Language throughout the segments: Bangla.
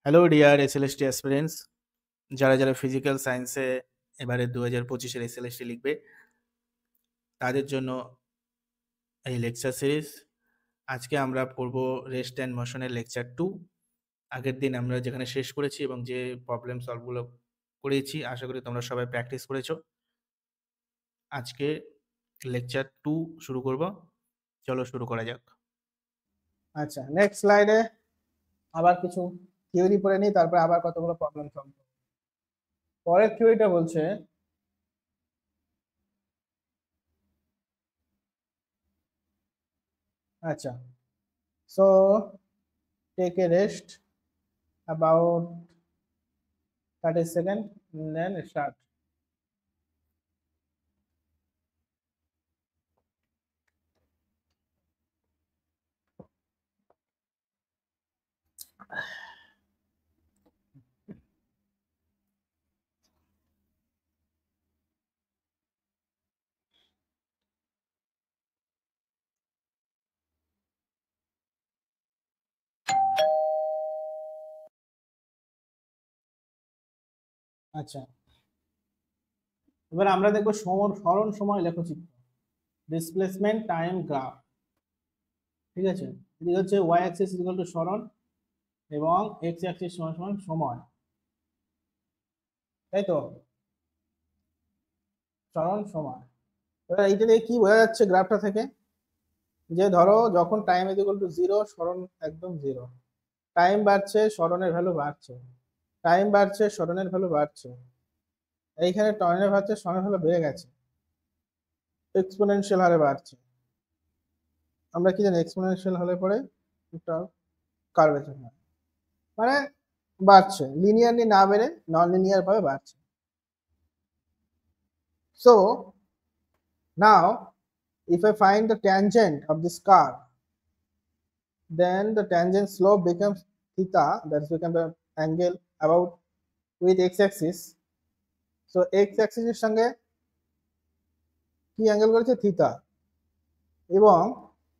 হ্যালো ডিয়ার এসএলএসটি অ্যাসপিরেন্টস, যারা যারা ফিজিক্যাল সায়েন্সে এবারে 2025-এর এসএলএসটি লিখবে তাদের জন্য এই লেকচার সিরিজ। আজকে আমরা পড়ব রেস্ট অ্যান্ড মোশনের লেকচার 2। আগের দিন আমরা যেখানে শেষ করেছি এবং যে প্রবলেম সলভগুলো করেছি, আশা করি তোমরা সবাই প্র্যাকটিস করেছো। আজকে লেকচার 2 শুরু করব, চলো শুরু করা যাক। আচ্ছা, নেক্সট স্লাইডে আবার কিছু থিওরি পড়ে নিই, তারপরে আবার কতগুলো প্রবলেম সলভ করব। পরের থিওরিটা বলছে আচ্ছা, so take a rest about 30 seconds then start. আচ্ছা, এবার আমরা দেখবো সরণ সময় লেখচিত্র, ডিসপ্লেসমেন্ট টাইম গ্রাফ। ঠিক আছে, এদিকে হচ্ছে ওয়াই অ্যাক্সিস ইকুয়াল টু সরণ এবং এক্স অ্যাক্সিস সমান সমান সময়, তাই তো? সরণ সময়। এবার এইটা দিয়ে কি বোঝা যাচ্ছে গ্রাফটা থেকে? যে ধরো যখন টাইম ইজ ইকুয়াল টু 0, সরণ একদম 0, টাইম বাড়ছে সরণের ভ্যালু বাড়ছে, টাইম বাড়ছে সরণের ভ্যালু বাড়ছে, এইখানে টাইমের বাড়ছে সরণের ভ্যালু বেড়ে গেছে, এক্সপোনেনশিয়াল হারে বাড়ছে। আমরা কি জানি এক্সপোনেনশিয়াল হলে পরে একটা কার্ভেচার হয়, মানে বাড়ছে, লিনিয়ারলি না বেড়ে নন লিনিয়ার ভাবে বাড়ছে। So now if I find the tangent of this curve, then the tangent slope becomes theta, that becomes the angle about with x-axis. So x-axis এর সঙ্গে কি অ্যাঙ্গেল করেছে? থিতা। এবং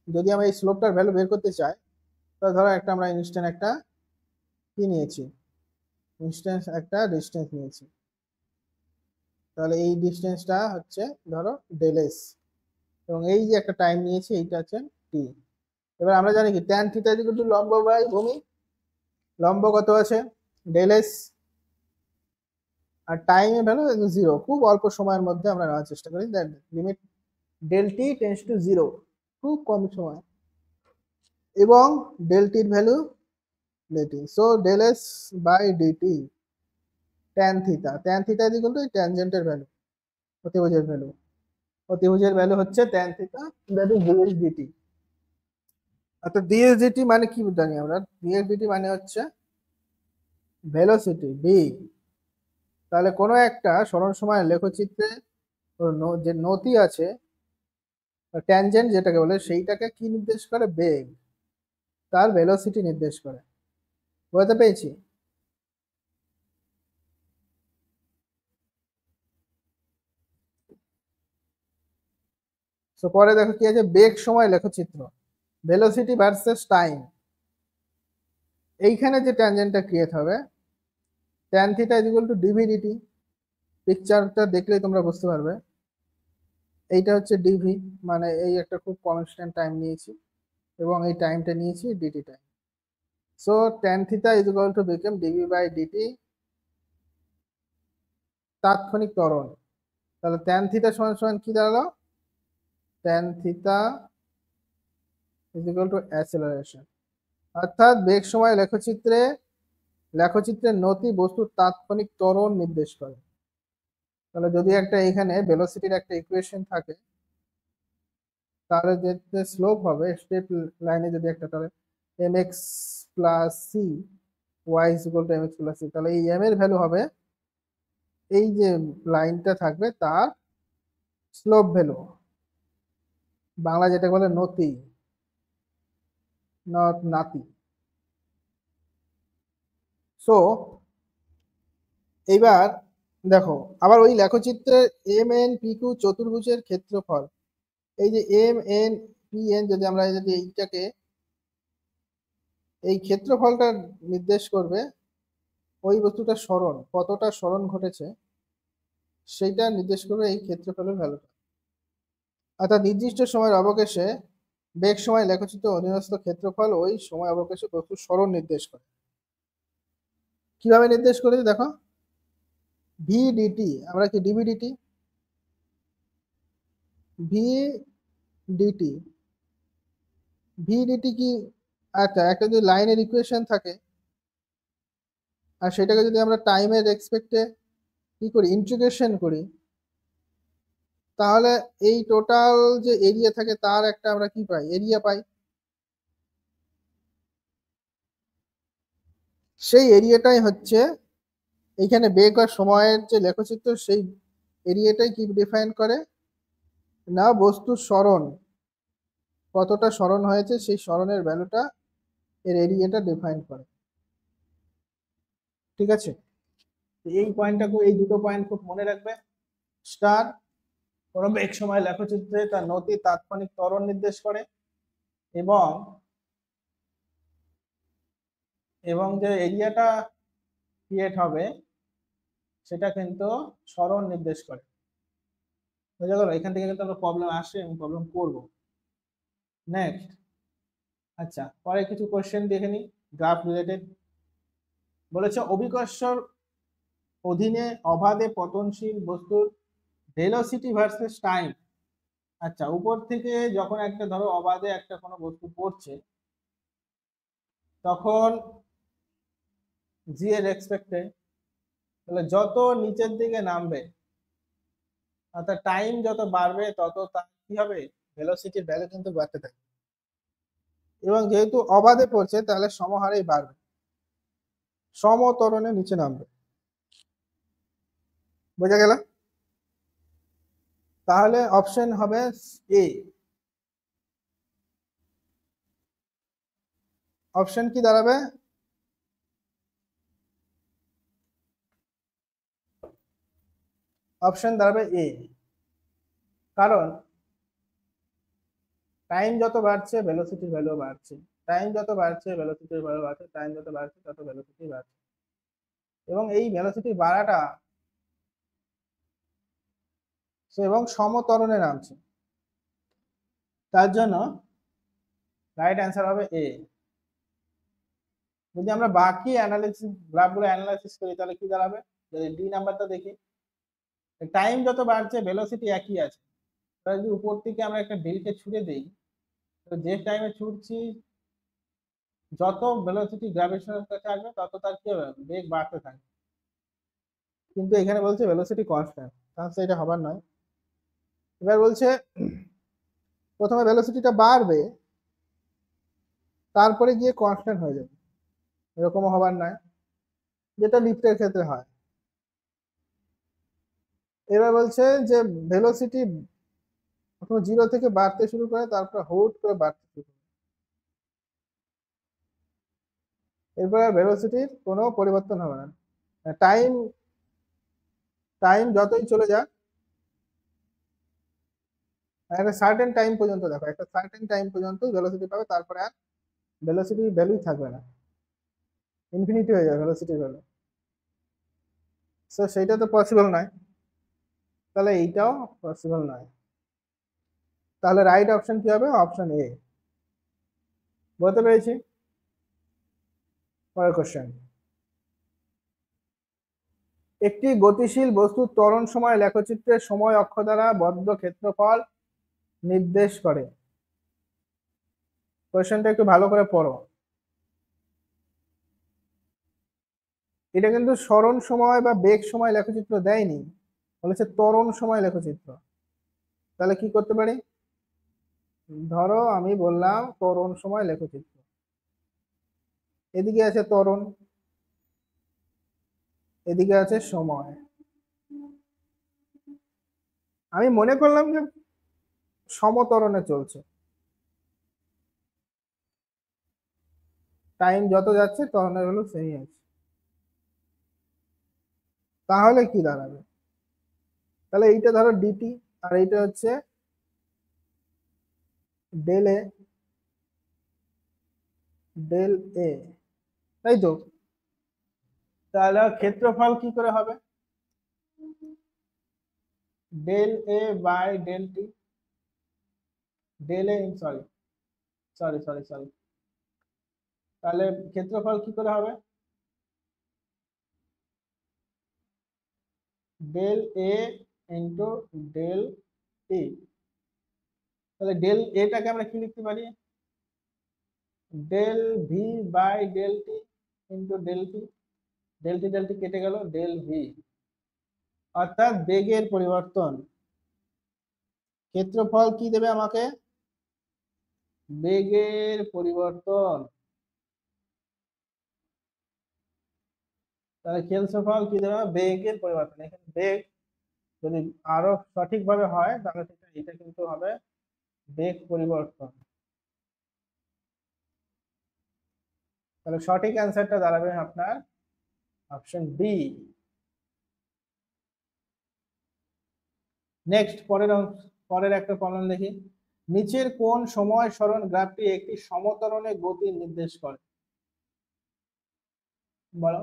যদি আমরা এই স্লোপটার ভ্যালু বের করতে চাই, তাহলে ধরো একটা আমরা ইনস্ট্যান্ট একটা কি নিয়েছি, ইনস্ট্যান্ট একটা ডিস্টেন্স নিয়েছি, তাহলে এই ডিস্টেন্সটা হচ্ছে ধরো ডেল এস, এবং এই যে একটা টাইম নিয়েছি এইটা হচ্ছে টি। এবার আমরা জানি কি ট্যান থিটা ইকুয়াল টু লম্ব বাই ভূমি, লম্ব কত আছে? ডেল এস, আর টাইমের ভ্যালু 0, খুব অল্প সময়ের মধ্যে আমরা নেওয়ার চেষ্টা করি, that limit del t tends to 0, খুব কম সময়, এবং ডেল টির value d t, so del s by d t tan theta, tan theta is equal to ট্যানজেন্টের ভ্যালু, অতিভুজের ভ্যালু, অতিভুজের ভ্যালু হচ্ছে tan theta, that is d s d t. অর্থাৎ ডিএস ডিটি মানে কি জানি আমরা? ডিএস ডিটি মানে হচ্ছে ভেলোসিটি ভি। তাহলে কোনো একটা সরণ সময়ের লেখচিত্রে যে নতি আছে, ট্যানজেন্ট যেটাকে বলে, সেইটাকে কি নির্দেশ করে? বেগ, তার ভেলোসিটি নির্দেশ করে। বুঝতে পেরেছি? তো পরে দেখো কি আছে, বেগ সময় লেখচিত্র, ভেলোসিটি ভার্সেস টাইম। এইখানে যে ট্যানজেন্টটা ক্রিয়েট হবে, tan theta is equal to d v d t, পিকচারটা দেখলেই তোমরা বুঝতে পারবে। এইটা হচ্ছে ডিভি, মানে এই একটা খুব কনস্ট্যান্ট টাইম নিয়েছি এবং এই টাইমটা নিয়েছি d t time. So tan theta is equal to become d v by d t, তাৎক্ষণিক ত্বরণ। তাহলে ট্যান থিটা সমান সমান কি দাঁড়ালো? Tan theta is equal to acceleration. অর্থাৎ বেগ সময় লেখচিত্রের নতি বস্তুর তাৎক্ষণিক ত্বরণ নির্দেশ করে। তাহলে যদি একটা এখানে ভেলোসিটির একটা ইকুয়েশন থাকে, তাহলে যে স্লোপ হবে স্ট্রেট লাইনে যদি একটা, তাহলে m x plus c y is equal to m x plus c, তাহলে এই এম এর ভ্যালু হবে এই যে লাইনটা থাকবে তার স্লোপ ভ্যালু, বাংলা যেটা বলে নতি, নাতি। সো এইবার দেখো আবার ওই লেখচিত্রের এম এন পি কিউ চতুর্ভুজের ক্ষেত্রফল, এই যে এম এন পি এন, যদি আমরা যদি এইটাকে, এই ক্ষেত্রফলটা নির্দেশ করবে ওই বস্তুটার সরণ কতটা সরণ ঘটেছে সেইটা নির্দেশ করবে এই ক্ষেত্রফলের ভ্যালুটা। অর্থাৎ নির্দিষ্ট সময়ের অবকাশে বেগ সময় লেখচিত্র অধীনস্থ ক্ষেত্রফল ওই সময় অবকাশে বস্তুর সরণ নির্দেশ করে। কিভাবে নির্দেশ করেছে দেখো, ভি ডিটি, আমরা কি dv dt, v dt, v dt কি, আচ্ছা একটা যদি লাইনের ইকুয়েশন থাকে আর সেটাকে যদি আমরা টাইমের রেসপেক্টে কি করি ইন্টিগ্রেশন করি, তাহলে এই টোটাল যে এরিয়া থাকে তার একটা আমরা কি পাই, এরিয়া পাই। সেই এরিয়াটাই হচ্ছে এইখানে বেগ আর সময়ের যে লেখচিত্র সেই এরিয়াটাই কি ডিফাইন করে না, বস্তুর সরণ কতটা সরণ হয়েছে সেই সরণের ভ্যালুটা এর এরিয়াটা ডিফাইন করে। ঠিক আছে, এই পয়েন্টটা এই দুটো পয়েন্ট খুব মনে রাখবে। স্টার কোনো বেগ সময় লেখচিত্রে তার নতি তাৎক্ষণিক ত্বরণ নির্দেশ করে এবং এবং যে এরিয়াটা ক্রিয়েট হবে সেটা কিন্তু সরণ নির্দেশ করে। বুঝা গেল? এখান থেকে কিন্তু আমরা প্রবলেম আসে এবং প্রবলেম করব। নেক্সট, আচ্ছা পরে কিছু কোশ্চেন দেখে নিই গ্রাফ রিলেটেড। বলেছে অভিকর্ষর অধীনে অবাধে পতনশীল বস্তুর ভেলোসিটি ভার্সেস টাইম। আচ্ছা উপর থেকে যখন একটা ধরো অবাধে একটা কোনো বস্তু পড়ছে তখন জি এর রেসপেক্টে, তাহলে যত নিচের দিকে নামবে অর্থাৎ টাইম যত বাড়বে তত তার কি হবে, ভেলোসিটির ভ্যালু কিন্তু বাড়তে থাকে এবং যেহেতু অবাধে পড়ছে তাহলে সমহারেই বাড়বে, সমত্বরণে নিচে নামবে। বোঝা গেল? তাহলে অপশন হবে এ। অপশন কি দাঁড়াবে, অপশন দাঁড়াবে এ। কারণ টাইম যত বাড়ছে ভেলোসিটির ভ্যালু বাড়ছে, টাইম যত বাড়ছে ভেলোসিটির ভ্যালু বাড়ছে, টাইম যত বাড়ছে তত ভেলোসিটি বাড়ছে এবং এই ভেলোসিটি বাড়াটা এবং সমত্বরণে নামছে। তার জন্য রাইট অ্যান্সার হবে এ। যদি আমরা বাকি অ্যানালিসিস গ্রাফগুলো অ্যানালাইসিস করি তাহলে কি দাঁড়াবে, যদি ডি নাম্বারটা দেখি, টাইম যত বাড়ছে ভেলোসিটি একই আছে। যদি উপর থেকে আমরা একটা ড্রিলকে ছুড়ে দিই, তো যে টাইমে ছুটছি যত ভেলোসিটি গ্র্যাভিটেশনের কাছে আসবে তত তার কি হবে, বেগ বাড়তে থাকবে। কিন্তু এখানে বলছে ভেলোসিটি কনস্ট্যান্ট, তাহলে এটা হবার নয়। এবার বলছে প্রথমে ভেলোসিটিটা বাড়বে তারপরে গিয়ে কনস্ট্যান্ট হয়ে যাবে, এরকমও হবার নয়, যেটা লিফটের ক্ষেত্রে হয়। এবার বলছে যে ভেলোসিটি প্রথমে 0 থেকে বাড়তে শুরু করে তারপর হুট করে বাড়তে শুরু করে, এরপরে ভেলোসিটির কোনো পরিবর্তন হবে না। টাইম টাইম যতই চলে যাক, একটা সার্টেন টাইম পর্যন্ত দেখো, একটা সার্টেন টাইম পর্যন্ত ভেলোসিটি পাবে, তারপরে আর ভেলোসিটি ভ্যালুই থাকবে না, ইনফিনিটি হয়ে যাবে ভেলোসিটির ভ্যালু। সো সেইটা তো পসিবল নয়, তাহলে এইটাও পসিবল নয়। তাহলে রাইট অপশন কি হবে, অপশন এ। বলতে পেরেছি? পরের কোশ্চেন, একটি গতিশীল বস্তুর ত্বরণ সময় লেখচিত্রের সময় অক্ষ দ্বারা বদ্ধ ক্ষেত্রফল নির্দেশ করে। কোশ্চেনটা একটু ভালো করে পড়ো। এটা কিন্তু সরণ সময় বা বেগ সময় লেখচিত্র দেয়নি, বলেছে ত্বরণ সময় লেখচিত্র। তাহলে কি করতে পারি, ধরো আমি বললাম ত্বরণ সময় লেখচিত্র, এদিকে আছে ত্বরণ, এদিকে আছে সময়। আমি মনে করলাম যে সমত্বরণে চলছে, টাইম যত যাচ্ছে ত্বরণের ভ্যালু সেই আছে। তাহলে কি দাঁড়াবে, তাহলে এইটা ধরো ডিটি আর এইটা হচ্ছে ডেল এ, ডেল এ, তাই তো? তাহলে ক্ষেত্রফল কি করে হবে? Del a by del t, del a, sorry sorry sorry sorry তাহলে ক্ষেত্রফল কি করে হবে? Del a into del t. তাহলে ডেল এটাকে আমরা কি লিখতে পারি? Del v by del t into del t, del t কেটে গেল, ডেল ভি, অর্থাৎ বেগের পরিবর্তন। ক্ষেত্রফল কি দেবে আমাকে? বেগের পরিবর্তন। তাহলে ক্ষেত্রফল কি দেবে? বেগের পরিবর্তন। এখানে বেগ যদি আরো সঠিকভাবে হয় তাহলে এটা কিন্তু হবে বেগ পরিবর্তন। তাহলে সঠিক অ্যান্সারটা দাঁড়াবে আপনার অপশন বি। নেক্সট পরের একটা প্রবলেম দেখি। নিচের কোন সময় সরণ গ্রাফটি একটি সমতরণে গতি নির্দেশ করে? বলো।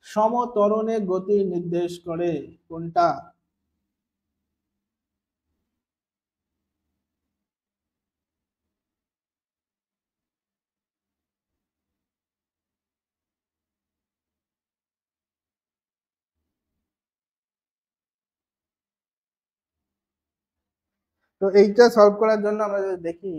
সমতরণে গতি নির্দেশ করে কোনটা? তো এইটা সলভ করার জন্য আমরা যদি দেখি,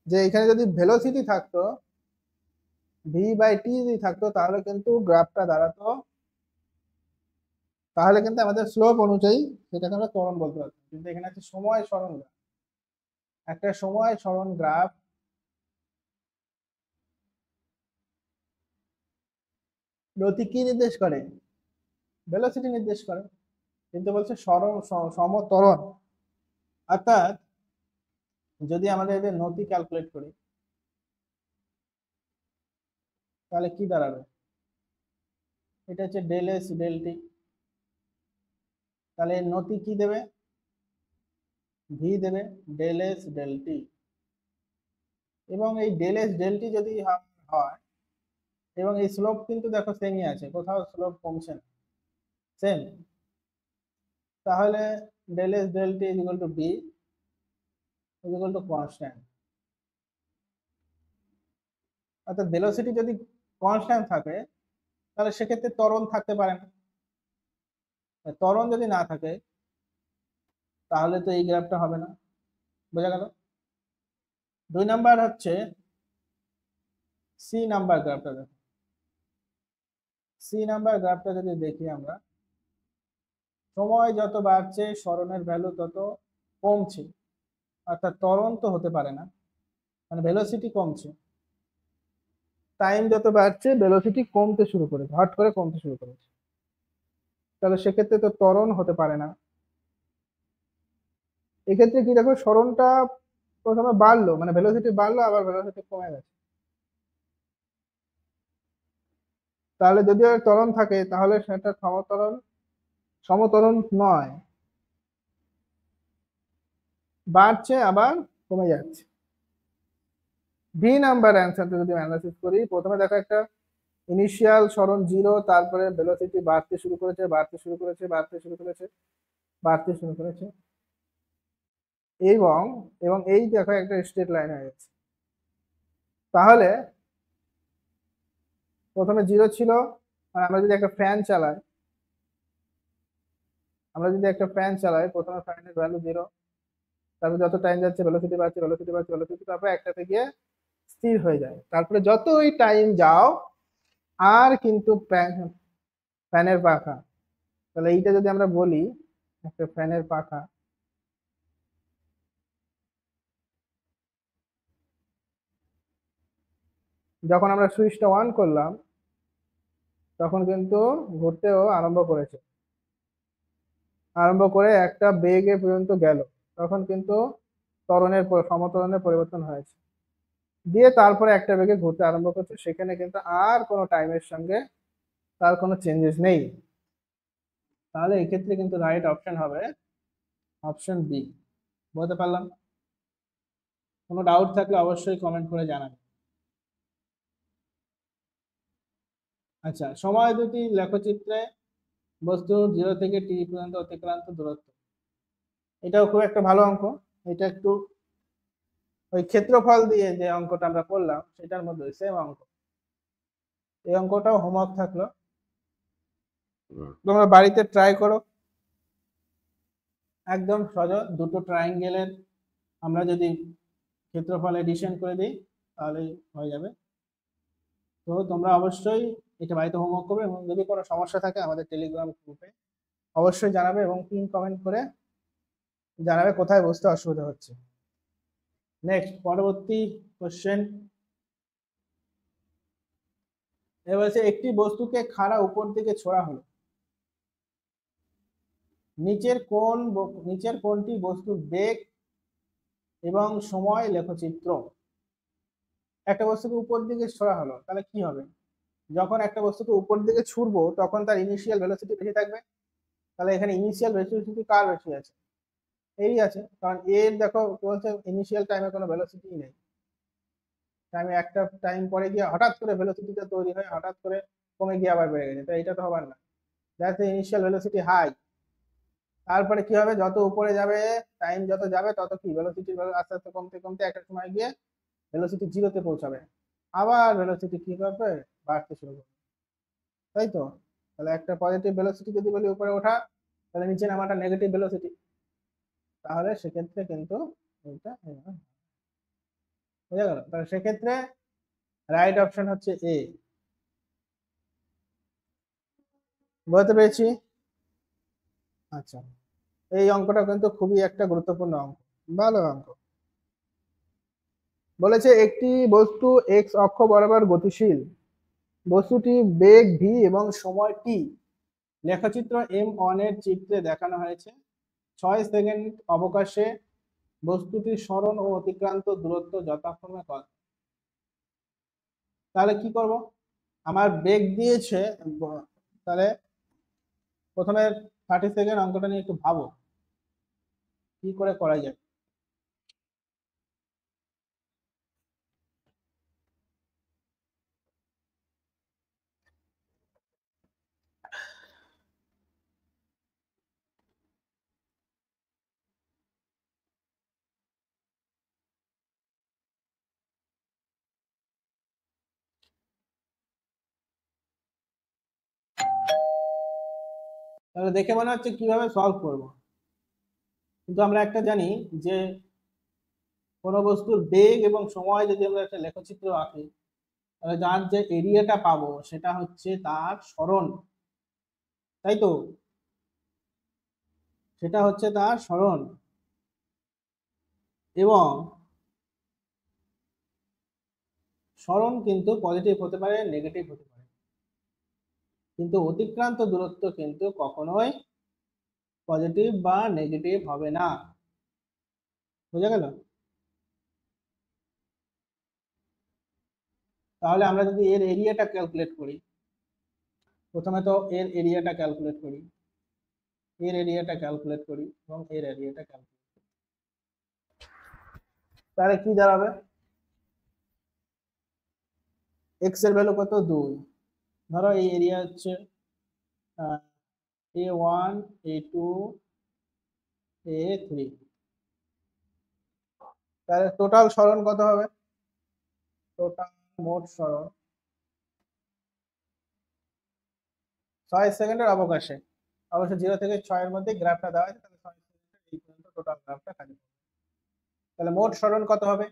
যে এখানে যদি ভেলোসিটি থাকতো, ভি বাই টি যদি থাকতো, তাহলে কিন্তু গ্রাফটা দাঁড়াতো, তাহলে কিন্তু আমাদের স্লোপ অনুযায়ী সেটাকে আমরা ত্বরণ বলতে পারতাম। কিন্তু এখানে আছে সময় সরণ গ্রাফ। একটা সময় সরণ গ্রাফ গতি কি নির্দেশ করে? ভেলোসিটি নির্দেশ করে, কিন্তু বলছে সমতরণ। অর্থাৎ যদি আমাদের এদের নতি ক্যালকুলেট করি তাহলে কি দাঁড়াবে? এটা হচ্ছে ডেল এস ডেল টি। তাহলে এর নতি কি দেবে? ভি দেবে, ডেল এস ডেল টি। এবং এই ডেল এস ডেল টি যদি হয়, এবং এই স্লোপ কিন্তু দেখো সেমই আছে, কোথাও স্লোপ কমছে না, সেম। তাহলে del s del t is equal to v is equal to constant. অর্থাৎ ভেলোসিটি যদি কনস্ট্যান্ট থাকে তাহলে সেক্ষেত্রে ত্বরণ থাকতে পারে না। ত্বরণ যদি না থাকে তাহলে তো এই গ্রাফটা হবে না। বোঝা গেল? 2 নাম্বার হচ্ছে সি নাম্বার গ্রাফটা দেখো। সি নাম্বার গ্রাফটা যদি দেখি আমরা, সময় যত বাড়ছে সরণের ভ্যালু তত কমছে, অর্থাৎ ত্বরণ তো হতে পারে না, মানে ভেলোসিটি কমছে। টাইম যত বাড়ছে ভেলোসিটি কমতে শুরু করেছে, হট করে কমতে শুরু করেছে, তাহলে সেক্ষেত্রে তো ত্বরণ হতে পারে না। এক্ষেত্রে কি দেখো, সরণটা প্রথমে বাড়লো, মানে ভেলোসিটি বাড়লো, আবার ভেলোসিটি কমে গেছে। তাহলে যদি ওর ত্বরণ থাকে তাহলে সেটা সমতরণ, সমতরণ নয়, বাড়ছে আবার কমে যাচ্ছে। বি নাম্বার অ্যান্সারটা যদি অ্যানালাইসিস করি, প্রথমে দেখো একটা ইনিশিয়াল সরণ 0, তারপরে ভেলোসিটি বাড়তে শুরু করেছে, বাড়তে শুরু করেছে, বাড়তে শুরু করেছে, বাড়তে শুরু করেছে, এবং এবং এই দেখো একটা স্ট্রেট লাইন হয়ে গেছে। তাহলে প্রথমে 0 ছিল, আর আমরা যদি একটা ফ্যান চালাই, প্রথমে ফ্যানের ভ্যালু 0, তারপরে যত টাইম যাচ্ছে ভেলোসিটি বাড়ছে, ভেলোসিটি বাড়ছে, ভেলোসিটি, তারপরে একটাতে গিয়ে স্থির হয়ে যায়। তারপরে যতই টাইম যাও আর কিন্তু ফ্যানের পাখা, তাহলে এইটা যদি আমরা বলি একটা ফ্যানের পাখা, যখন আমরা সুইচটা অন করলাম তখন কিন্তু ঘুরতেও আরম্ভ করেছে, আরম্ভ করে একটা বেগে পর্যন্ত গেল, তখন কিন্তু সমতরণের পরিবর্তন হয়েছে, দিয়ে তারপরে একটা বেগে ঘুরতে আরম্ভ করছে, সেখানে কিন্তু আর কোনো টাইমের সঙ্গে তার কোনো চেঞ্জেস নেই। তাহলে এক্ষেত্রে কিন্তু রাইট অপশন হবে অপশন বি। বলতে পারলাম? কোনো ডাউট থাকলে অবশ্যই কমেন্ট করে জানাবেন। আচ্ছা, সময় দুটি লেখচিত্রে বস্তুর 0 থেকে t পর্যন্ত অতিক্রান্ত দূরত্ব। এটাও খুব একটা ভালো অঙ্ক। এটা একটু ওই ক্ষেত্রফল দিয়ে যে অঙ্কটা আমরা করলাম সেটার মধ্যে সেম অঙ্ক। এই অঙ্কটাও হোমওয়ার্ক থাকলো, তোমরা বাড়িতে ট্রাই করো। একদম সহজ, দুটো ট্রায়াঙ্গেলের আমরা যদি ক্ষেত্রফল এডিশন করে দিই তাহলেই হয়ে যাবে। তো তোমরা অবশ্যই এটা বাড়িতে হোমওয়ার্ক করবে, এবং যদি কোনো সমস্যা থাকে আমাদের টেলিগ্রাম গ্রুপে অবশ্যই জানাবে, এবং পিন কমেন্ট করে জানাবে কোথায় বুঝতে অসুবিধা হচ্ছে। নেক্সট, পরবর্তী কোশ্চেন। এবার হচ্ছে একটি বস্তুকে খাড়া উপর দিকে ছোড়া হলো, নিচের কোনটি বস্তুর বেগ এবং সময় লেখচিত্র। একটা বস্তুকে উপর দিকে ছোড়া হলো, তাহলে কি হবে? যখন একটা বস্তুকে উপর দিকে ছুড়বো তখন তার ইনিশিয়াল ভেলোসিটি বেশি থাকবে। তাহলে এখানে ইনিশিয়াল ভেলোসিটি কার বেশি আছে? এই আছে, কারণ এর দেখো বলছে ইনিশিয়াল টাইমে কোনো ভেলোসিটি নেই। টাইমে একটা টাইম পরে গিয়ে হঠাৎ করে ভেলোসিটিটা তৈরি হয়, হঠাৎ করে কমে গিয়ে আবার বেড়ে গেছে, তো এটা তো হবার না। That's initial velocity high. তারপরে কি হবে, যত উপরে যাবে টাইম যত যাবে তত কি ভেলোসিটি আস্তে আস্তে কমতে কমতে একটা সময় গিয়ে ভেলোসিটি জিরোতে পৌঁছাবে, আবার ভেলোসিটি কি করবে, বাড়তে শুরু করবে, তাই তো? তাহলে একটা পজিটিভ ভেলোসিটি যদি বলি উপরে ওঠা, তাহলে নিচে নামাটা নেগেটিভ ভেলোসিটি, তাহলে সেক্ষেত্রে কিন্তু এটা বোঝা গেল। তাহলে সেক্ষেত্রে রাইট অপশন হচ্ছে এ। বুঝতে পেরেছি? আচ্ছা, এই অঙ্কটা কিন্তু খুবই একটা গুরুত্বপূর্ণ অঙ্ক, ভালো অঙ্ক। বলেছে একটি বস্তু এক্স অক্ষ বরাবর গতিশীল, বস্তুটি বেগ ভি এবং সময় টি। লেখচিত্র M1 এর চিত্রে দেখানো হয়েছে 6 সেকেন্ড অবকাশে বস্তুটির সরণ ও অতিক্রান্ত দূরত্ব যথাক্রমে কত। তাহলে কি করব, আমার বেগ দিয়েছে, তাহলে প্রথমে 30 সেকেন্ড অঙ্কটা নিয়ে একটু ভাবো কি করে করা যায়। তাহলে দেখে মনে হচ্ছে কিভাবে সলভ করব, কিন্তু আমরা একটা জানি যে কোনো বস্তুর বেগ এবং সময় যদি আমরা একটা লেখচিত্র আঁকি, তাহলে যার যে এরিয়াটা পাবো সেটা হচ্ছে তার সরণ, তাই তো? সেটা হচ্ছে তার সরণ, এবং সরণ কিন্তু পজিটিভ হতে পারে, নেগেটিভ হতে পারে, কিন্তু অতিক্রান্ত দূরত্ব কিন্তু কখনোই পজিটিভ বা নেগেটিভ হবে না। বুঝা গেল? তাহলে আমরা যদি এর এরিয়াটা ক্যালকুলেট করি, প্রথমে তো এর এরিয়াটা ক্যালকুলেট করি, এর এরিয়াটা ক্যালকুলেট করি এবং এর এরিয়াটা ক্যালকুলেট করি, তাহলে কি দাঁড়াবে? এক্স এর ভ্যালু কত? 2। ধরো এই এরিয়া হচ্ছে A1, A2, A3, তাহলে টোটাল সরণ কত হবে? টোটাল মোট সরণ 6 সেকেন্ডের অবকাশে, অবশ্য 0 থেকে 6 এর মধ্যে গ্রাফটা দেওয়া আছে, তাহলে 6 সেকেন্ডের এই পর্যন্ত টোটাল গ্রাফটা খালি। তাহলে মোট সরণ কত হবে?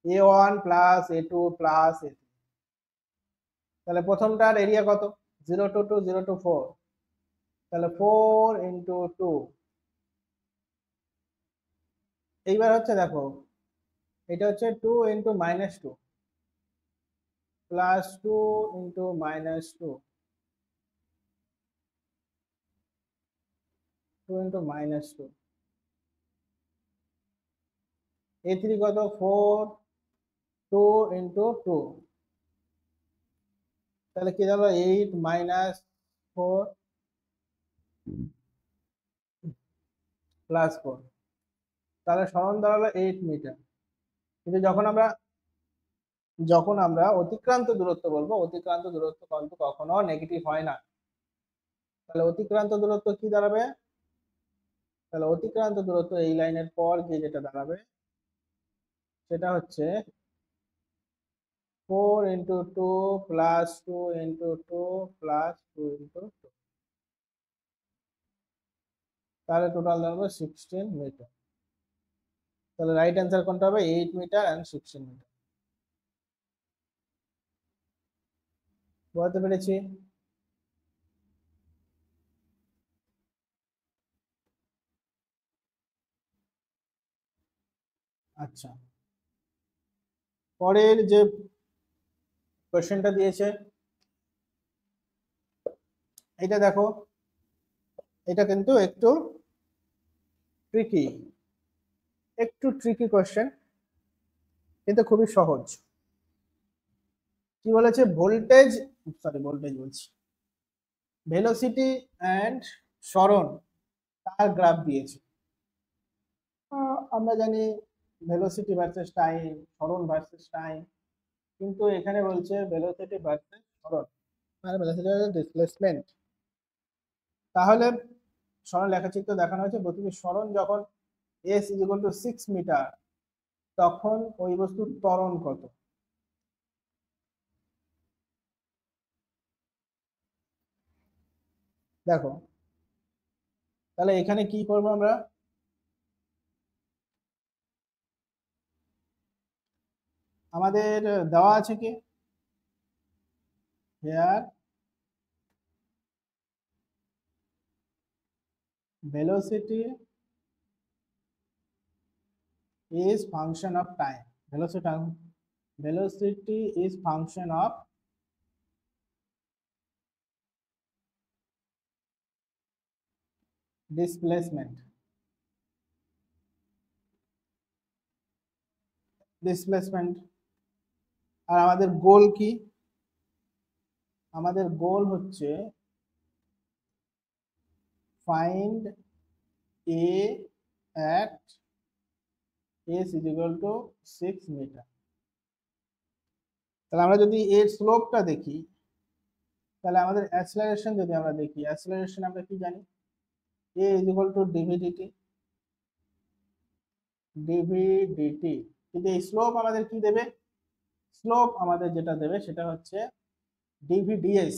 A1 plus A2 plus A3। তাহলে প্রথমটার এরিয়া কত? 0 to 2, 0 to 4, তাহলে 4 into 2। এইবার হচ্ছে দেখো, এটা হচ্ছে 2 into -2 plus 2 into -2, 2 into -2। A3 কত? 4, 2 into 2, তাহলে কি দাঁড়ালো? 8 - 4 প্লাস 4, তাহলে সরণ দাঁড়ালো 8 মিটার। কিন্তু যখন আমরা অতিক্রান্ত দূরত্ব বলবো, অতিক্রান্ত দূরত্ব কিন্তু কখনো নেগেটিভ হয় না। তাহলে অতিক্রান্ত দূরত্ব কি দাঁড়াবে? তাহলে অতিক্রান্ত দূরত্ব এই লাইনের পর গিয়ে যেটা দাঁড়াবে সেটা হচ্ছে 4 × 2 + 2 × 2 + 2 × 2, তাহলে টোটাল দাঁড়াবে 16 মিটার। তাহলে রাইট অ্যান্সার কোনটা হবে? 8 মিটার এন্ড 16 মিটার। বুঝতে পেরেছি? আচ্ছা, পরের যে কোশ্চেনটা দিয়েছে এটা দেখো, এটা কিন্তু একটু ট্রিকি কোশ্চেন, কিন্তু খুবই সহজ। কি বলেছে? ভোল্টেজ বলছি, ভেলোসিটি অ্যান্ড সরণ তার গ্রাফ দিয়েছে। আমরা জানি ভেলোসিটি ভার্সেস টাইম, সরণ ভার্সেস টাইম, কিন্তু এখানে বলছে ভেলোসিটি ভার্সেস সরণ, মানে ভেলোসিটি ভার্সেস ডিসপ্লেসমেন্ট। তাহলে সরণ লেখাচিত্র দেখানো হয়েছে। প্রতিটি সরণ যখন s = 6 মিটার, তখন ওই বস্তুর ত্বরণ কত? দেখো, তাহলে এখানে কি করব আমরা? আমাদের দেওয়া আছে কি, hair velocity is function of time. Velocity is function of displacement. আর আমাদের গোল কি? আমাদের গোল হচ্ছে find a at s = 6 metre. তাহলে আমরা যদি এর স্লোপটা দেখি, তাহলে আমাদের অ্যাক্সেলারেশন যদি আমরা দেখি, অ্যাক্সেলারেশন আমরা কি জানি? a = dv/dt। কিন্তু এই স্লোপ আমাদের কি দেবে? স্লোপ আমাদের যেটা দেবে সেটা হচ্ছে dv/ds।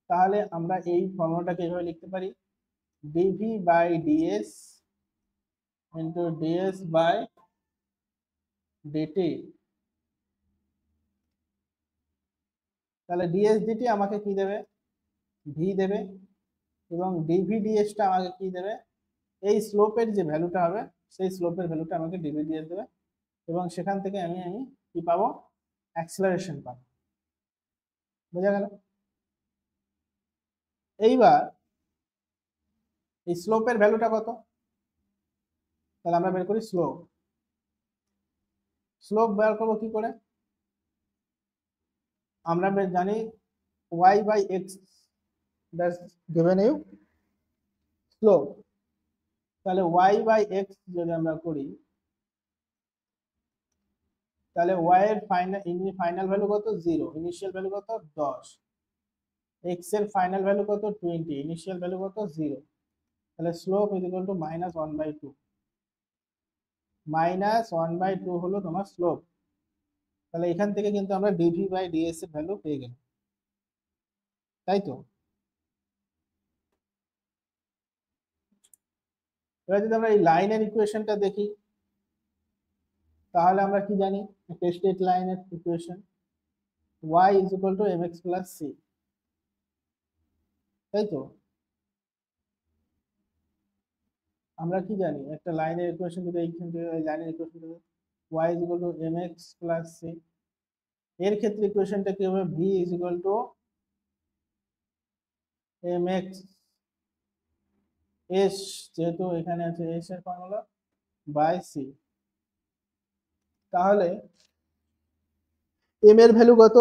তাহলে আমরা এই ফর্মুলাটাকে এইভাবে লিখতে পারি, dv/ds × ds/dt। তাহলে ds/dt আমাকে কি দেবে? v দেবে, এবং dv/ds-টা আমাকে কি দেবে? এই স্লোপের যে ভ্যালুটা হবে সেই স্লোপের ভ্যালুটা আমাকে dv/ds দেবে, এবং সেখান থেকে আমি কি পাবো? অ্যাক্সেলারেশন পাবো। বোঝা গেল? এইবার এই স্লোপের ভ্যালুটা কত? তাহলে আমরা বের করি স্লোপ বের করবো কি করে? আমরা জানি y/x, that's given you slope। তাহলে y/x যদি আমরা করি, তাহলে y এর ফাইনাল ভ্যালু কত? 0, ইনিশিয়াল ভ্যালু কত? 10, x এর ফাইনাল ভ্যালু কত? 20, ইনিশিয়াল ভ্যালু কত? 0। তাহলে স্লোপ = -1/2, -1/2 হলো তোমার স্লোপ। তাহলে এখান থেকে কিন্তু আমরা dv/ds এর ভ্যালু পেয়ে গেলাম, তাই তো? এবার যদি আমরা এই লাইনের ইকুয়েশনটা দেখি, তাহলে আমরা কি জানি? একটা স্ট্রেট লাইনের ইকুয়েশন, y = mx + c, তাই তো? আমরা কি জানি? একটা লাইনের ইকুয়েশন যদি এইখান থেকে এই লাইনের ইকুয়েশন থেকে y = mx + c, এর ক্ষেত্রে ইকুয়েশনটা কি হবে? v = mx, s যেহেতু এখানে আছে s এর ফর্মুলা, / c। তাহলে m এর ভ্যালু কত?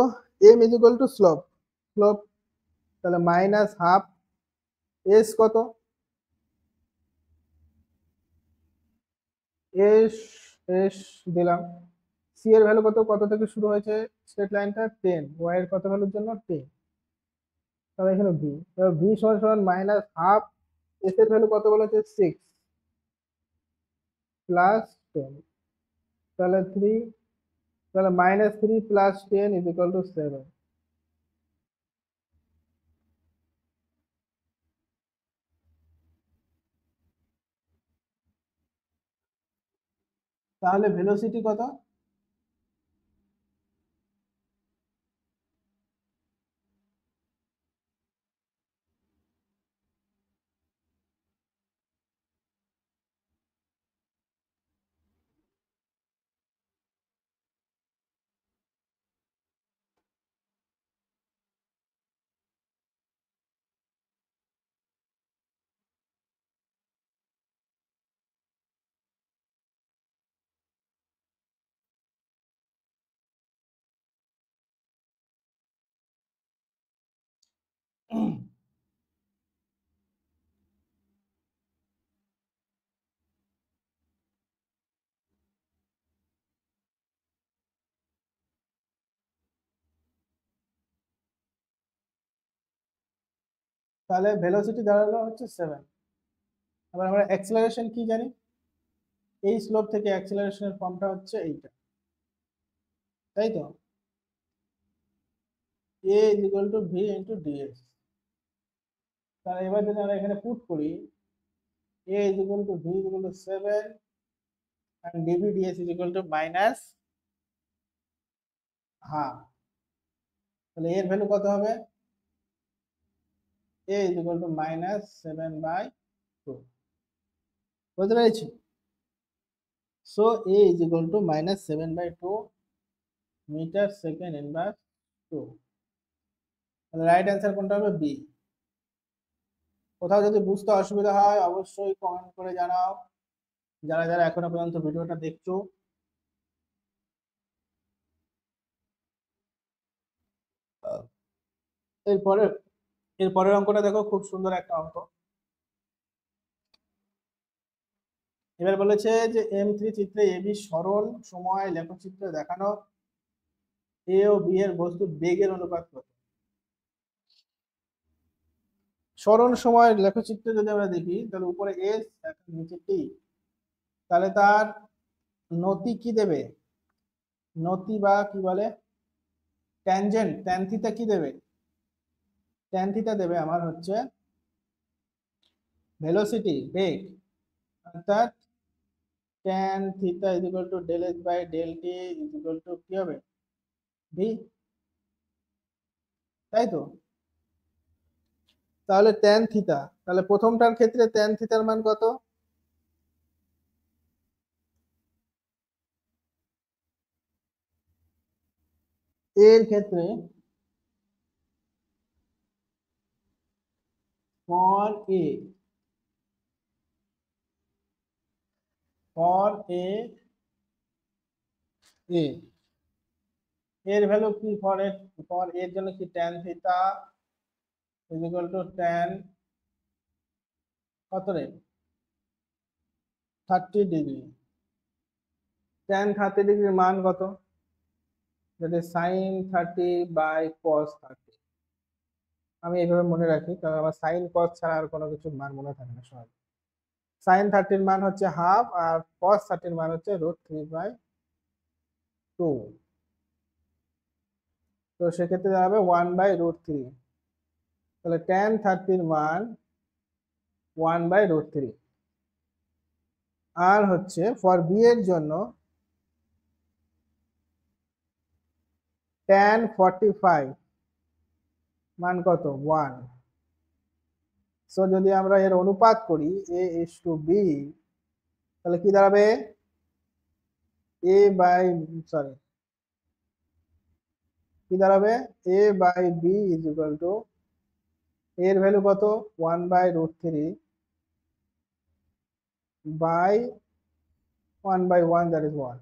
m = স্লোপ, তাহলে -12, s কত? এস এস দিলাম। সি এর ভ্যালু কত থেকে শুরু হয়েছে স্ট্রেট লাইনটা 10, ওয়াই এর কত ভ্যালুর জন্য 10, তাহলে এখানে ভি, এবার ভি সমান সমান মাইনাস হাফ, এস এর ভ্যালু কত বলেছে 6 প্লাস 10, তাহলে 3, তাহলে -3 প্লাস 10 ইজ ইকুয়াল টু 7। তাহলে ভেলোসিটি কত? তাহলে ভেলোসিটি দাঁড়ালো হচ্ছে 7। আবার আমরা অ্যাক্সেলারেশন কি জানি, এই স্লোপ থেকে অ্যাক্সেলারেশনের ফর্মটা হচ্ছে এইটা, তাই তো, a is equal two V into DS. তাহলে এবার যদি আমরা এখানে পুট করি a is equal two V is equal two 7 and dv ds is equal to minus half, তাহলে এর ভ্যালু কত হবে, a is equal to -7/2, বুঝতে পেরেছি? So a is equal to -7/2 metre second inverse 2, তাহলে রাইট অ্যান্সার কোনটা হবে, বি। কোথাও যদি বুঝতে অসুবিধা হয় অবশ্যই কমেন্ট করে জানাও, যারা যারা এখনো পর্যন্ত ভিডিওটা দেখছো। এরপরে এরপরের অঙ্কটা দেখো, খুব সুন্দর একটা অঙ্ক। এবার বলেছে যে M3 চিত্রে এবি সরল সময় লেখচিত্রে দেখানো এ ও বি এর বস্তু বেগের অনুপাত কত। সরল সময় লেখচিত্রে যদি আমরা দেখি তাহলে উপরে এস নিচে টি, তাহলে তার নতি কি দেবে, নতি বা কি বলে ট্যানজেন্ট, ট্যান থিটা কি দেবে, ট্যান থিটা দেবে আমার হচ্ছে ভেলোসিটি বেগ, অর্থাৎ tan theta is equal to del s by del t is equal to কি হবে, ভি, তাই তো। তাহলে ট্যান থিটা, তাহলে প্রথমটার ক্ষেত্রে ট্যান থিটার মান কত, এর ক্ষেত্রে ফর এ, ফর এ এ এর ভ্যালু কি, ফর এর জন্য কি tan theta is equal two tan কত রে 30 ডিগ্রি, ট্যান 30 ডিগ্রির মান কত, যেটা সাইন 30/cos 30। আমি এইভাবে মনে রাখি কারণ আমার সাইন কস ছাড়া আর কোনো কিছুর মান মনে থাকে না সহজে। সাইন 30-র মান হচ্ছে হাফ আর কস 30-র মান হচ্ছে √3/2, তো সেক্ষেত্রে দাঁড়াবে 1/√3, তাহলে ট্যান 30-র মান 1/√3। আর হচ্ছে ফর বি এর জন্য ট্যান 45 মান কত 1। সো যদি আমরা এর অনুপাত করি a:b, তাহলে কি দাঁড়াবে, a বাই সরি কি দাঁড়াবে, a/b ইজ ইকুয়াল টু, এর ভ্যালু কত 1/√3 বাই 1/1, দ্যাট ইজ 1,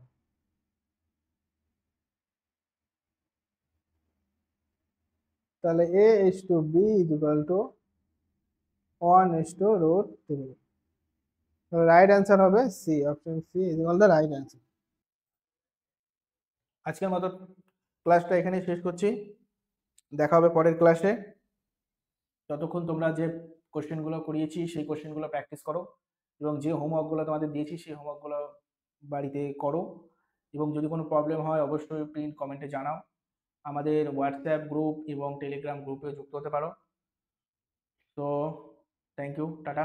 তাহলে a:b is equal to 1/√3। Right answer হবে C, option C is all the right answer. আজকের মতো ক্লাসটা এখানেই শেষ করছি, দেখা হবে পরের ক্লাসে। ততক্ষণ তোমরা যে কোশ্চেনগুলো করিয়েছি সেই কোশ্চেনগুলো প্র্যাকটিস করো, এবং যে হোমওয়ার্কগুলো তোমাদের দিয়েছি সেই হোমওয়ার্কগুলো বাড়িতে করো, এবং যদি কোনো প্রবলেম হয় অবশ্যই প্লিজ কমেন্টে জানাও। আমাদের হোয়াটসঅ্যাপ গ্রুপ এবং টেলিগ্রাম গ্রুপে যুক্ত হতে পারো। তো থ্যাংক ইউ, টাটা।